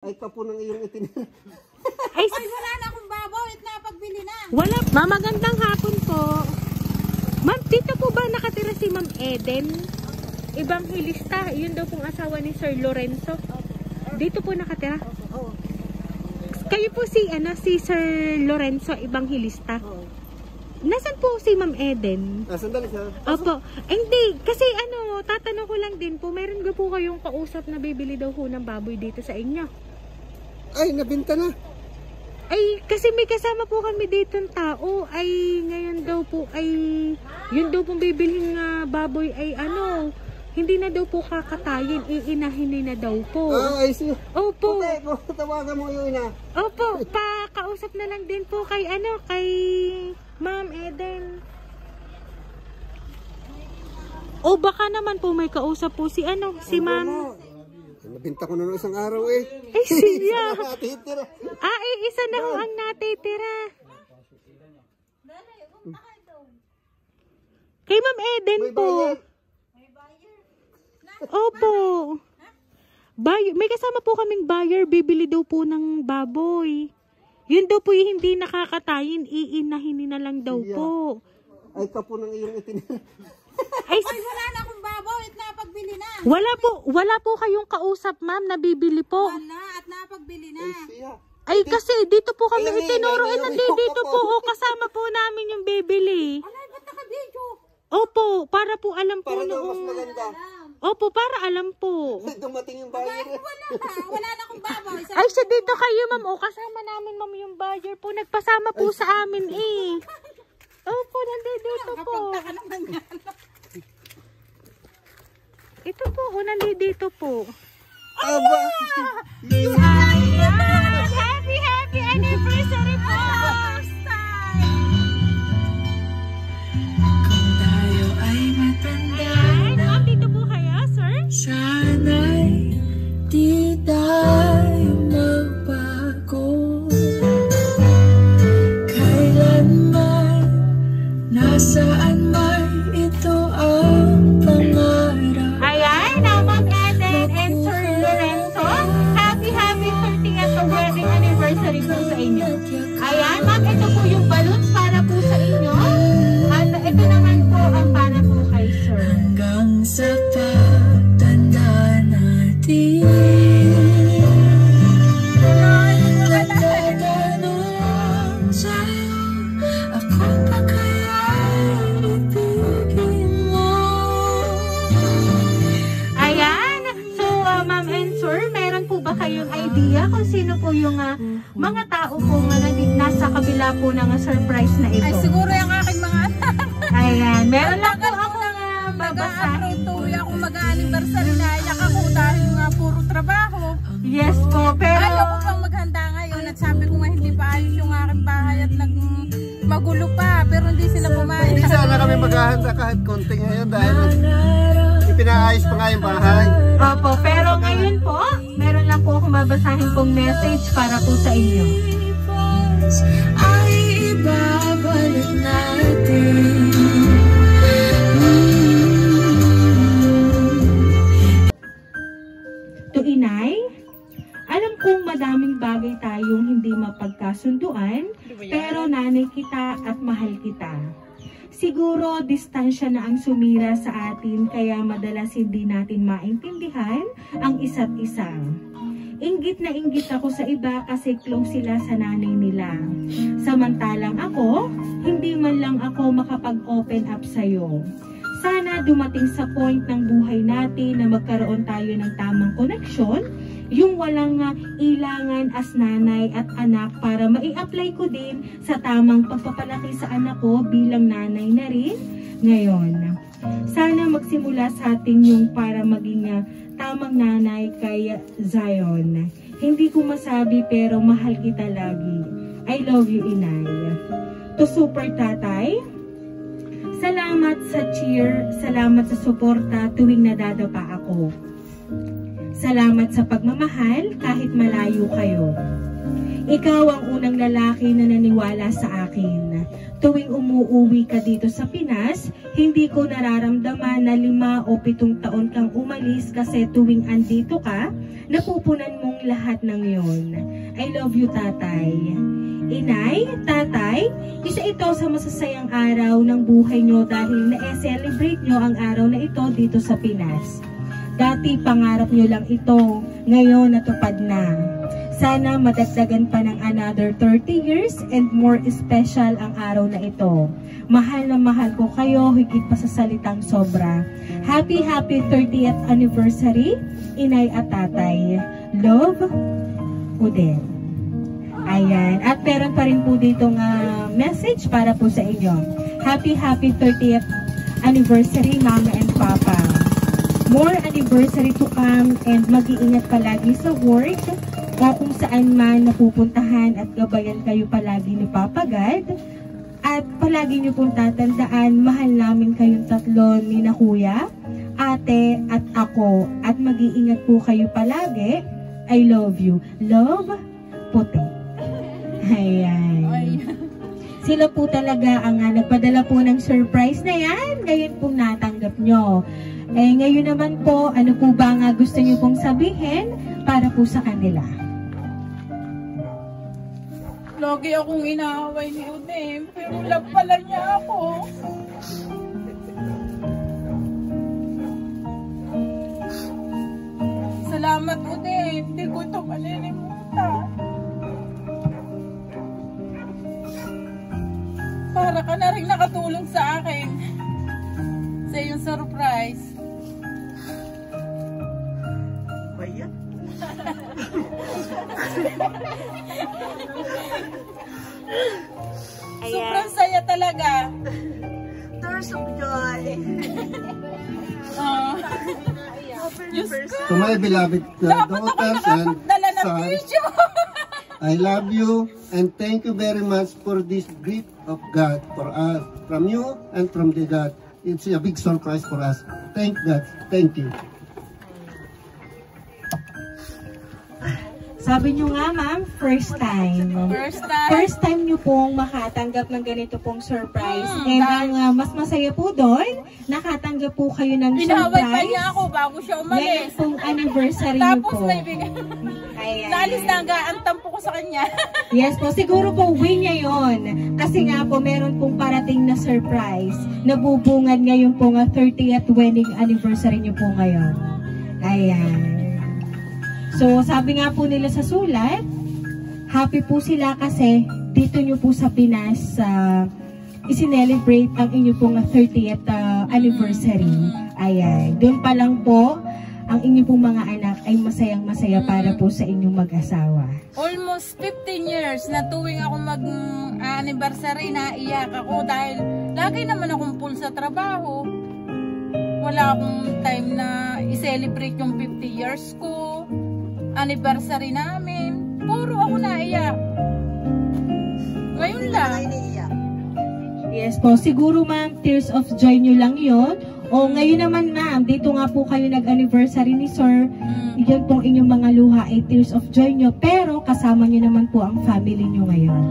Ay ka po ng iyong itinira. Ay, wala na akong babaw at napagbili na. Wala. Mamagandang hapon po. Ma'am, dito po ba nakatira si Ma'am Eden? Evangelista. Yun daw pong asawa ni Sir Lorenzo. Dito po nakatira? Oo. Kayo po si Sir Lorenzo Evangelista. Oo. Nasaan po si Ma'am Eden? Sandali siya. Opo. Hindi. Kasi tatanong ko lang din po, meron ba po kayong kausap na bibili daw po ng baboy dito sa inyo? Ay, nabinta na. Ay, kasi may kasama po kami dito ng tao. Ay, ngayon daw po ay, yun daw pong bibilhin nga baboy ay hindi na daw po kakatayin, iinahin na daw po. Ay, siya. Opo. Okay, tawagan mo yung ina. Opo, pakausap na lang din po kay kay Ma'am Eden. O baka naman po may kausap po si Ma'am. Nabinta ko na ng isang araw eh. Ay, siya. Natitira. Isa na ho ang natitira. Kay Ma'am Eden May po. Opo. May kasama po kaming buyer, bibili daw po ng baboy. Yun daw po yung hindi nakakatayin, iinahin na lang daw po. Ay ka po ng iyong itinira. Ay, wala na akong babaw at napagbili na. Wala po kayong kausap, ma'am, na bibili po. Wala at napagbili na. Ay, siya. Ay, kasi dito po kami Ay, itinuro. ay, Nandito po, kasama po namin yung bibili. Alay, ba't naka-video? Opo, para po alam po Para daw mas noong... maganda. Opo, para alam po. Dumating yung buyer. Wala na akong babaw. Ay, siya dito kayo, ma'am. Kasama namin, ma'am, yung buyer po. Nagpasama po sa amin, eh. Opo, nandito po. Ito po, nandito po. Aba! Ayan! Happy anniversary po! Kung tayo ay matanda, Ayan, ma'am, dito po kayo, sir? sana'y di tayo magbago. Kailanman, nasaan man ito ang pangarap. Ayan, now Ma'am Eden and Sir Lorenzo. Happy 30th wedding anniversary po sa inyo. Ayan, ma'am, ito po yung balloons para po sa inyo. At ito naman po ang para po kay Sir. Hanggang sa pagtanda natin, nagtatanong sa'yo, ako pa kaya ibigin mo? Ayan, so ma'am and sir, meron po ba kayong idea kung sino po yung mga tao po nga nasa kabila po ng surprise na ito? Ay, siguro yung aking mga anak. Ayan, meron lang po ako babasahin. Mag-a-approve tuwi ako mag-a-anniversary na iyak ako dahil nga puro trabaho. Yes po, pero... Ayaw ko pang maghanda ngayon at sabi ko nga hindi pa ayos yung aking bahay at magulo pa pero hindi sila pumayag. Hindi sana kami maghahanda kahit konti ngayon dahil ipinaayos pa nga yung bahay. Opo, pero ngayon po, meron lang po akong babasahin pong message para po sa inyo. Ay ibabalik natin. To Inay, alam kong madaming bagay tayong hindi mapagkasunduan, pero nanay kita at mahal kita. Siguro distansya na ang sumira sa atin kaya madalas hindi natin maintindihan ang isa't isa. Inggit na inggit ako sa iba kasi close sila sa nanay nila. Samantalang ako, hindi man lang ako makapag-open up sa'yo. Sana dumating sa point ng buhay natin na magkaroon tayo ng tamang koneksyon, yung walang ilangan as nanay at anak para mai-apply ko din sa tamang pagpapalaki sa anak ko bilang nanay na rin ngayon. Sana magsimula sa atin yung para maging tamang nanay kay Zion. Hindi ko masabi pero mahal kita lagi. I love you, Inay. To Super Tatay, salamat sa cheer, salamat sa suporta tuwing nadadapa ako. Salamat sa pagmamahal kahit malayo kayo. Ikaw ang unang lalaki na naniwala sa akin. Tuwing umuuwi ka dito sa Pinas, hindi ko nararamdaman na 5 o 7 taon kang umalis kasi tuwing andito ka, napupunan mong lahat ng yon. I love you, tatay. Inay, tatay, isa ito sa masasayang araw ng buhay nyo dahil na-celebrate nyo ang araw na ito dito sa Pinas. Dati pangarap nyo lang ito, ngayon natupad na. Sana madagdagan pa ng another 30 years and more special ang araw na ito. Mahal na mahal ko kayo, higit pa sa salitang sobra. Happy 30th anniversary, Inay at Tatay. Love, Uden. Ayan. At meron pa rin po ditong message para po sa inyo. Happy 30th anniversary, Mama and Papa. More anniversary to come and mag-iingat palagi sa work o kung saan man napupuntahan at gabayan kayo palagi ni Papa God. At palagi niyo pong tatandaan, mahal namin kayong tatlo ni na Kuya, Ate at ako. At mag-iingat po kayo palagi. I love you. Love, Puti. Ayan. Sila po talaga ang nagpadala po ng surprise na yan. Ngayon po natanggap nyo. Eh, ngayon naman po, ano po ba nga gusto nyo pong sabihin para po sa kanila? Lagi akong inaaway ni Udem, pero love pala niya ako. Salamat, Udem. Hindi ko ito malilimutan. Para ka na rin nakatulong sa akin sa iyong surprise. Bayan. Sobrang saya talaga. Tears of joy. To my beloved daughters and sons, I love you and thank you very much for this gift of God for us, from you and from the God. It's a big surprise for us. Thank God. Thank you. Sabi nyo nga, ma'am, first time. First time nyo pong makatanggap ng ganito pong surprise. And ang mas masaya po doon, nakatanggap po kayo ng surprise. Pinawal pa niya ako bago siya umalis. Ngayon pong anniversary nyo po. Tapos naibigay. Naalis na ang tampo ko sa kanya. Yes po, siguro po win niya yun. Kasi nga po, meron pong parating na surprise. Nabubungad ngayon po nga 30th wedding anniversary nyo po ngayon. Ayan. So, sabi nga po nila sa sulat, happy po sila kasi dito nyo po sa Pinas isinelebrate ang inyo pong 30th anniversary. Ayan. Doon pa lang po, ang inyo pong mga anak ay masayang-masaya para po sa inyong mag-asawa. Almost 15 years na tuwing ako mag-anniversary, naiyak ako dahil lagi naman akong full sa trabaho. Wala akong time na i-celebrate yung 50 years ko. Anniversary namin, puro ako naiyak. Ngayon lang. Yes po, siguro ma'am, tears of joy nyo lang yon. O ngayon naman ma'am, dito nga po kayo nag-anniversary ni Sir. Yan pong inyong mga luha ay tears of joy nyo. Pero kasama nyo naman po ang family nyo ngayon.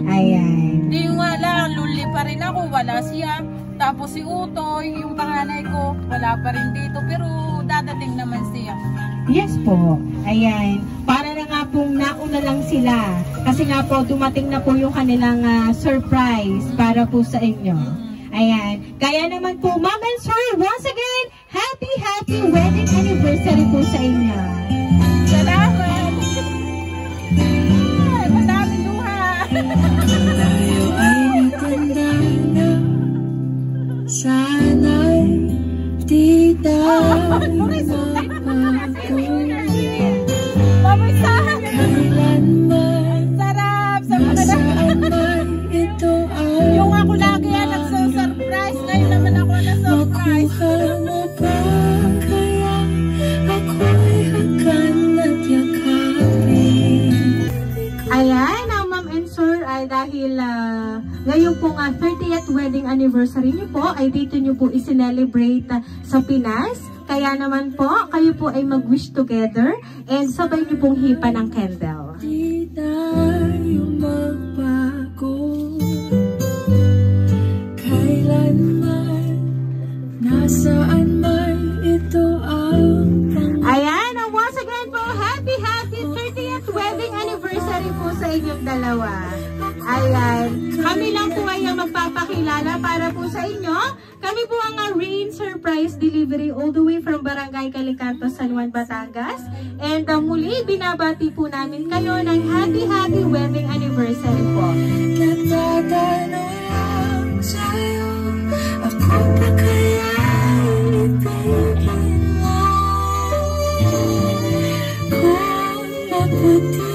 Ayan. Di nga lang, luli pa rin ako, wala siya. Tapos si Utoy, yung panganay ko, wala pa rin dito. Pero dadating naman siya. Yes po. Ayan. Para na nga pong nauna lang sila. Kasi nga po, dumating na po yung kanilang surprise para po sa inyo. Ayan. Kaya naman po, Ma'am and Sir, once again, happy wedding anniversary po sa inyo. Salamat! Ay, madaming luha! Tayo ay natanda na, sana'y di tayo Mamusahan! kailanman, Sarap! Sa mga nasaan man ito ay yung ako lagi yan nagsusurprise, ngayon naman ako na-surprise. makuha mo ba kaya ako'y hakan at yakapin. Ayan, ang Ma'am and Sir ay dahil ngayon po nga 30th wedding anniversary niyo po ay dito niyo po isinelebrate sa Pinas. Kaya naman po, kayo po ay mag-wish together and sabay niyo pong hipa ng candle. Di tayo magbago kailanman, nasaan man ito ang Ayan, and once again po, happy 30th wedding anniversary po sa inyong dalawa. Ayan, kami lang po ay magpapakilala para po sa inyo. Kami po ang Rain Surprise Delivery all the way from Barangay Calicanto, San Juan, Batangas. And muli, binabati po namin kayo ng happy wedding anniversary po. nagtatanong lang sa'yo, ako pa kaya ibigin mo kung maputi